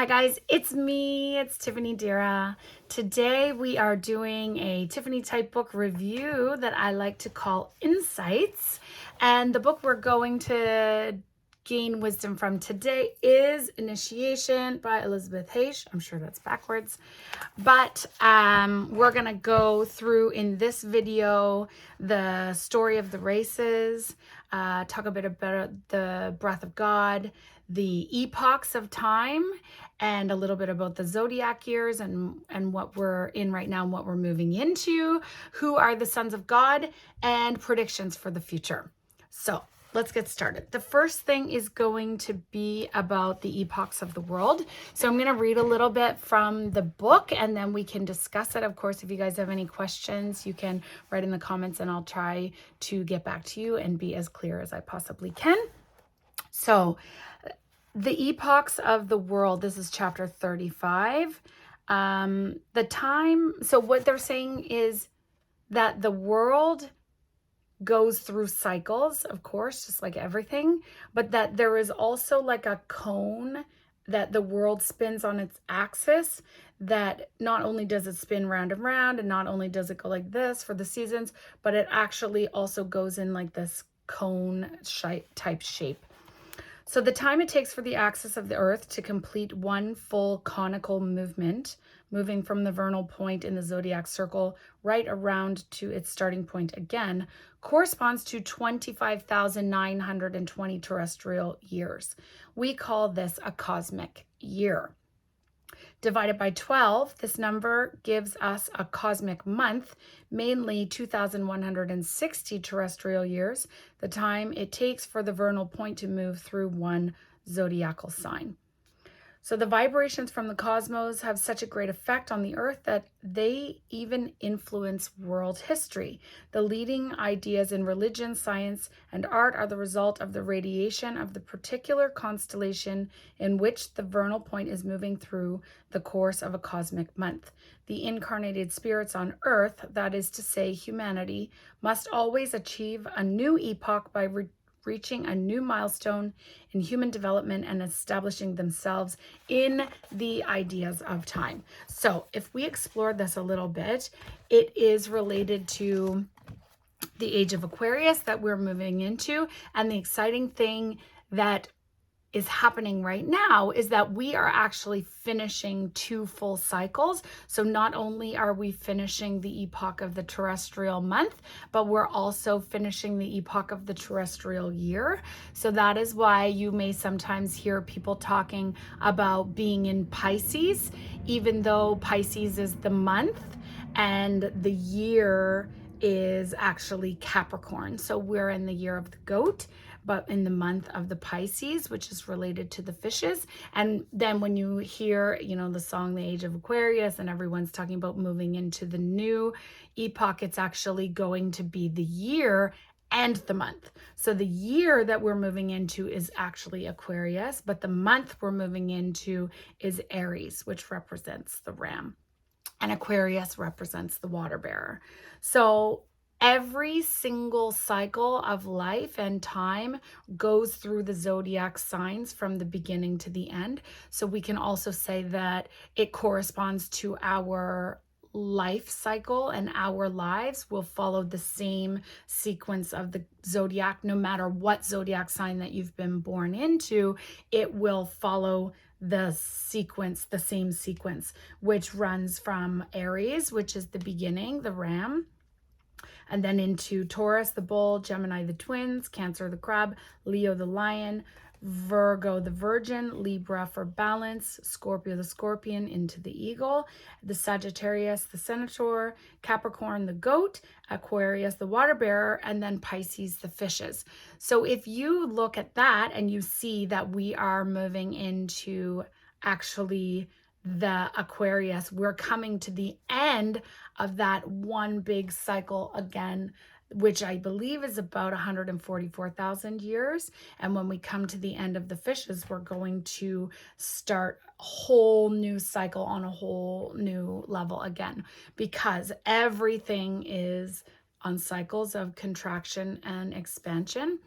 Hi guys, it's me, it's TiffanyDIRA. Today we are doing a Tiffany type book review that I like to call Insights. And the book we're going to gain wisdom from today is Initiation by Elisabeth Haich. I'm sure that's backwards. But we're gonna go through in this video the story of the races, talk a bit about the breath of God, the epochs of time, and a little bit about the zodiac years and what we're in right now and what we're moving into, who are the sons of God, and predictions for the future. So let's get started. The first thing is going to be about the epochs of the world. So I'm going to read a little bit from the book and then we can discuss it. Of course, if you guys have any questions, you can write in the comments and I'll try to get back to you and be as clear as I possibly can. So the epochs of the world, this is chapter 35. The time, so what they're saying is that the world goes through cycles, of course, just like everything, but that there is also like a cone that the world spins on its axis, that not only does it spin round and round, and not only does it go like this for the seasons, but it actually also goes in like this cone type shape. So the time it takes for the axis of the Earth to complete one full conical movement, moving from the vernal point in the zodiac circle right around to its starting point again, corresponds to 25,920 terrestrial years. We call this a cosmic year. Divided by 12, this number gives us a cosmic month, mainly 2,160 terrestrial years, the time it takes for the vernal point to move through one zodiacal sign. So the vibrations from the cosmos have such a great effect on the earth that they even influence world history. The leading ideas in religion, science, and art are the result of the radiation of the particular constellation in which the vernal point is moving through the course of a cosmic month. The incarnated spirits on earth, that is to say humanity, must always achieve a new epoch by reaching a new milestone in human development and establishing themselves in the ideas of time. So if we explore this a little bit, it is related to the age of Aquarius that we're moving into. And the exciting thing that is happening right now is that we are actually finishing 2 full cycles. So not only are we finishing the epoch of the terrestrial month, but we're also finishing the epoch of the terrestrial year. So that is why you may sometimes hear people talking about being in Pisces, even though Pisces is the month and the year is actually Capricorn. So we're in the year of the goat, but in the month of the Pisces, which is related to the fishes. And then when you hear, the song, The Age of Aquarius, and everyone's talking about moving into the new epoch, it's actually going to be the year and the month. So the year that we're moving into is actually Aquarius, but the month we're moving into is Aries, which represents the ram. And Aquarius represents the water bearer. So every single cycle of life and time goes through the zodiac signs from the beginning to the end. So we can also say that it corresponds to our life cycle, and our lives will follow the same sequence of the zodiac. No matter what zodiac sign that you've been born into, it will follow the same sequence, which runs from Aries, which is the beginning, the ram, and then into Taurus, the bull, Gemini, the twins, Cancer, the crab, Leo, the lion, Virgo, the virgin, Libra for balance, Scorpio, the scorpion, into the eagle, the Sagittarius, the centaur, Capricorn, the goat, Aquarius, the water bearer, and then Pisces, the fishes. So if you look at that and you see that we are moving into actually the Aquarius, we're coming to the end of that one big cycle again, which I believe is about 144,000 years. And when we come to the end of the fishes, we're going to start a whole new cycle on a whole new level again, because everything is on cycles of contraction and expansion.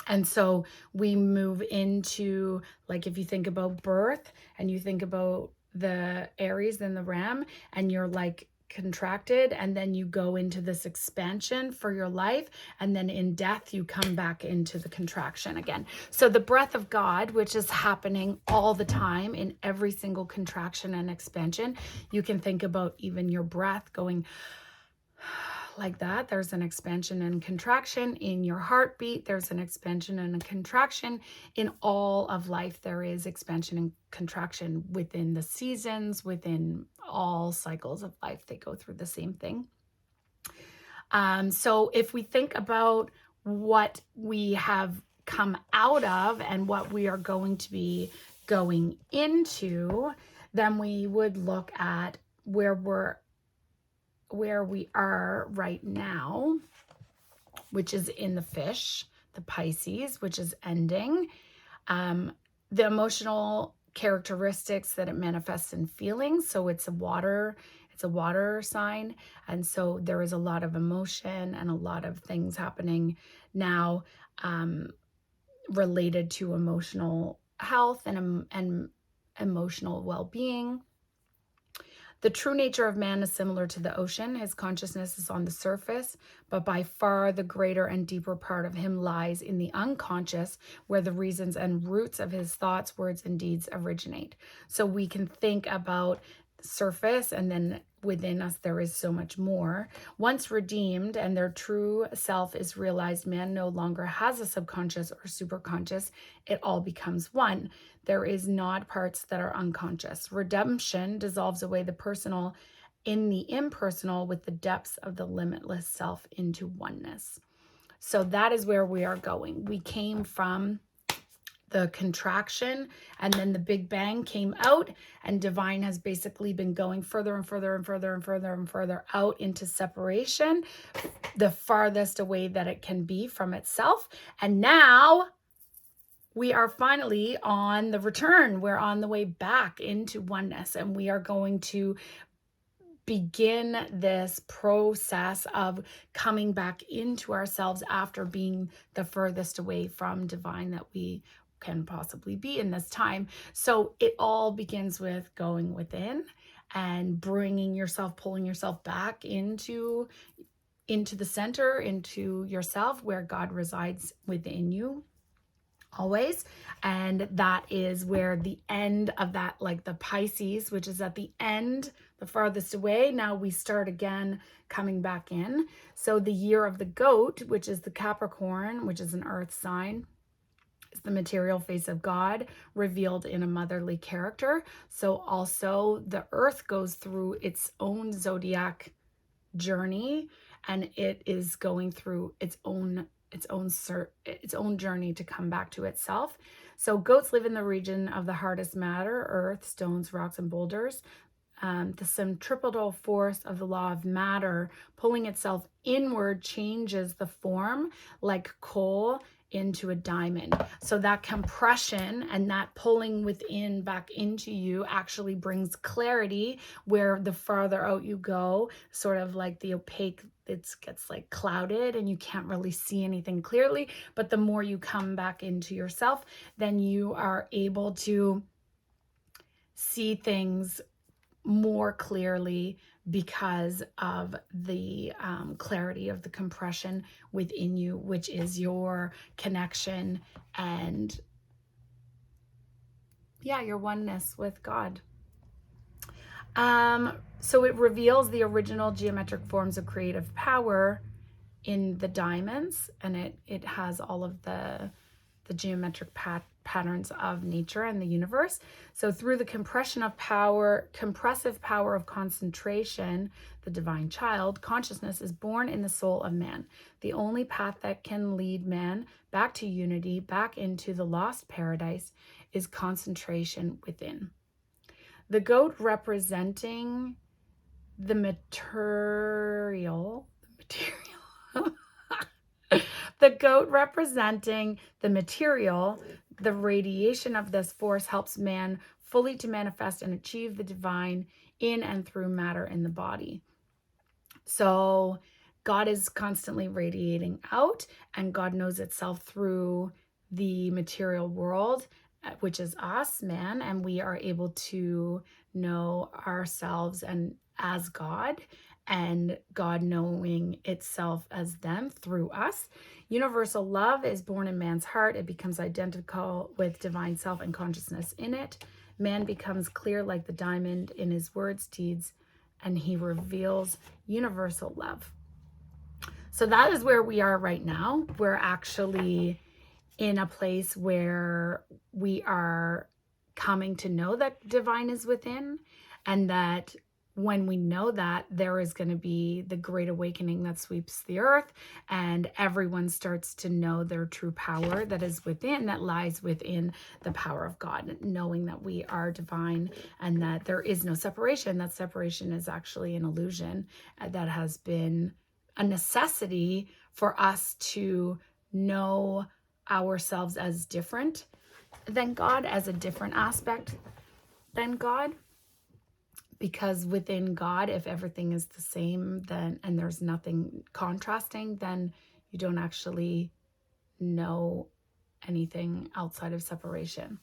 And so we move into, like, if you think about birth and you think about the Aries and the Ram, and you're like contracted, and then you go into this expansion for your life, and then in death you come back into the contraction again. So the breath of God, which is happening all the time in every single contraction and expansion, you can think about even your breath going like that. There's an expansion and contraction in your heartbeat. There's an expansion and a contraction in all of life. There is expansion and contraction within the seasons, within all cycles of life. They go through the same thing. So if we think about what we have come out of and what we are going to be going into, then we would look at where we are right now, which is in the fish, the Pisces, which is ending. The emotional characteristics that it manifests in feelings. So it's a water sign. And so there is a lot of emotion and a lot of things happening now related to emotional health and emotional well-being. The true nature of man is similar to the ocean. His consciousness is on the surface, but by far the greater and deeper part of him lies in the unconscious, where the reasons and roots of his thoughts, words, and deeds originate. So we can think about the surface, and then within us there is so much more. Once redeemed and their true self is realized, man no longer has a subconscious or superconscious. It all becomes one. There is not parts that are unconscious. Redemption dissolves away the personal in the impersonal with the depths of the limitless self into oneness. So that is where we are going. We came from the contraction, and then the Big Bang came out, and divine has basically been going further and further and further and further and further out into separation, the farthest away that it can be from itself. And now we are finally on the return. We're on the way back into oneness, and we are going to begin this process of coming back into ourselves after being the furthest away from divine that we can possibly be in this time. So it all begins with going within and bringing yourself, pulling yourself back into the center, into yourself, where God resides within you always. And that is where the end of that, like the Pisces, which is at the end, the farthest away. Now we start again coming back in. So the year of the goat, which is the Capricorn, which is an earth sign, is the material face of God revealed in a motherly character. So also the earth goes through its own zodiac journey, and it is going through its own journey to come back to itself. So goats live in the region of the hardest matter, earth, stones, rocks, and boulders. The centripetal force of the law of matter pulling itself inward changes the form, like coal into a diamond. So that compression and that pulling within back into you actually brings clarity, where the farther out you go, sort of like the opaque, it gets like clouded and you can't really see anything clearly. But the more you come back into yourself, then you are able to see things more clearly because of the clarity of the compression within you, which is your connection and your oneness with God. So it reveals the original geometric forms of creative power in the diamonds, and it has all of the geometric patterns of nature and the universe. So through the compressive power of concentration, the divine child, consciousness is born in the soul of man. The only path that can lead man back to unity, back into the lost paradise, is concentration within. The goat representing the material the goat representing the material, the radiation of this force helps man fully to manifest and achieve the divine in and through matter in the body. So God is constantly radiating out, and God knows itself through the material world, which is us, man, and we are able to know ourselves and as God, and God knowing itself as them through us. Universal love is born in man's heart. It becomes identical with divine self and consciousness in it. Man becomes clear like the diamond in his words, deeds, and he reveals universal love. So that is where we are right now. We're actually in a place where we are coming to know that divine is within, and that when we know that, there is going to be the great awakening that sweeps the earth, and everyone starts to know their true power that is within, that lies within the power of God, knowing that we are divine and that there is no separation. That separation is actually an illusion that has been a necessity for us to know ourselves as different than God, as a different aspect than God. Because within God, if everything is the same, then, and there's nothing contrasting, then you don't actually know anything outside of separation.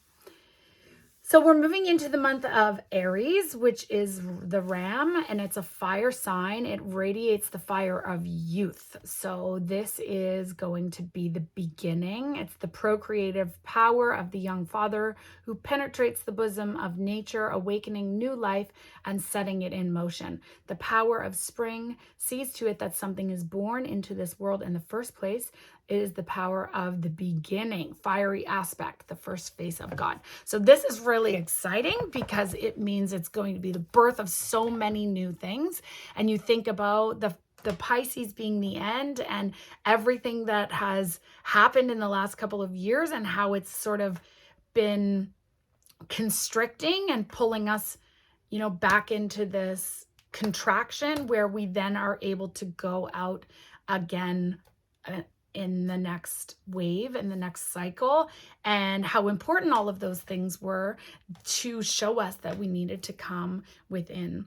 So we're moving into the month of Aries, which is the ram, and it's a fire sign. It radiates the fire of youth. So this is going to be the beginning. It's the procreative power of the young father who penetrates the bosom of nature, awakening new life and setting it in motion. The power of spring sees to it that something is born into this world in the first place. It is the power of the beginning, fiery aspect, the first face of God. So this is really exciting because it means it's going to be the birth of so many new things. And you think about the Pisces being the end and everything that has happened in the last couple of years and how it's sort of been constricting and pulling us, back into this contraction where we then are able to go out again in the next wave, in the next cycle, and how important all of those things were to show us that we needed to come within.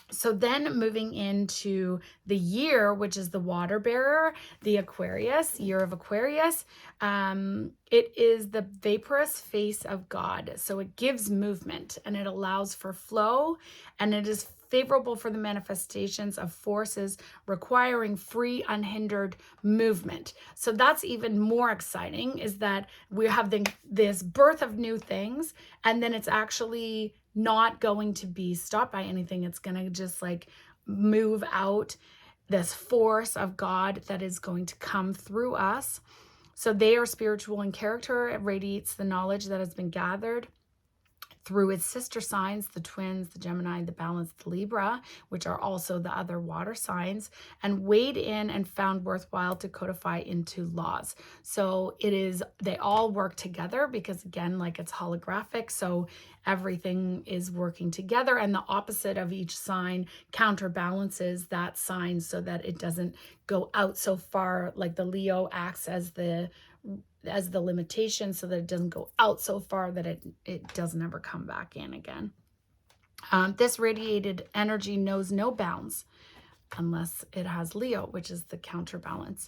So then moving into the year, which is the water bearer, the Aquarius, year of Aquarius, it is the vaporous face of God. So it gives movement and it allows for flow, and it is favorable for the manifestations of forces requiring free, unhindered movement. So that's even more exciting, is that we have this birth of new things, and then it's actually not going to be stopped by anything. It's going to just like move out this force of God that is going to come through us. So they are spiritual in character. It radiates the knowledge that has been gathered through its sister signs, the twins, the Gemini, the Balance, the Libra, which are also the other water signs, and weighed in and found worthwhile to codify into laws. So they all work together because, again, like it's holographic. So everything is working together, and the opposite of each sign counterbalances that sign so that it doesn't go out so far. Like the Leo acts as the limitation so that it doesn't go out so far that it doesn't ever come back in again. This radiated energy knows no bounds unless it has Leo, which is the counterbalance.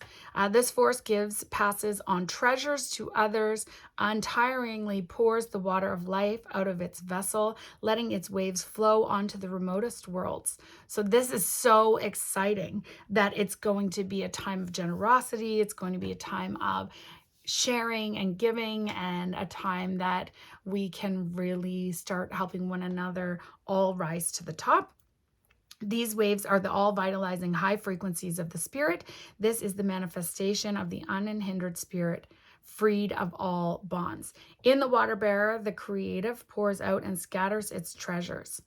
This force passes on treasures to others, untiringly pours the water of life out of its vessel, letting its waves flow onto the remotest worlds. So this is so exciting that it's going to be a time of generosity. It's going to be a time of sharing and giving, and a time that we can really start helping one another all rise to the top. These waves are the all vitalizing high frequencies of the spirit. This is the manifestation of the unhindered spirit, freed of all bonds. In the water bearer, the creative pours out and scatters its treasures.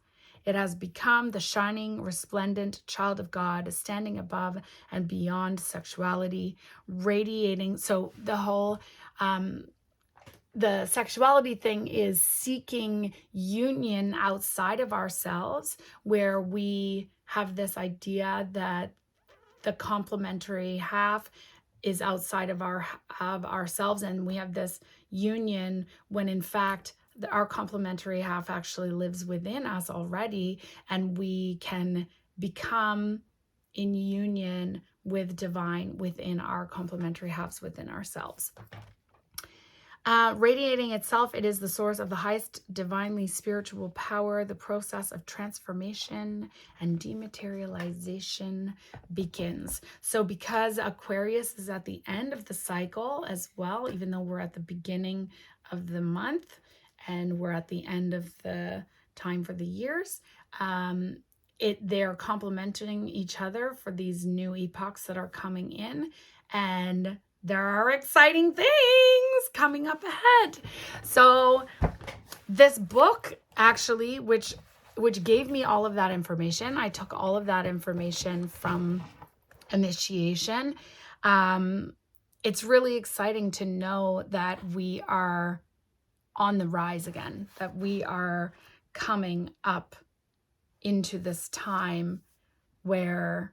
It has become the shining, resplendent child of God, standing above and beyond sexuality, radiating. So the whole, the sexuality thing is seeking union outside of ourselves, where we have this idea that the complementary half is outside of ourselves, and we have this union when in fact our complementary half actually lives within us already, and we can become in union with divine within our complementary halves within ourselves. Radiating itself, it is the source of the highest divinely spiritual power. The process of transformation and dematerialization begins. So because Aquarius is at the end of the cycle as well, even though we're at the beginning of the month and we're at the end of the time for the years, they're complementing each other for these new epochs that are coming in, and there are exciting things coming up ahead. So this book actually, which gave me all of that information, I took all of that information from initiation. It's really exciting to know that we are on the rise again, that we are coming up into this time where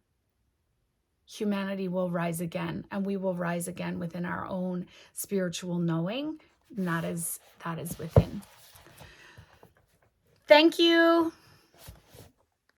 humanity will rise again, and we will rise again within our own spiritual knowing, and that is within. Thank you.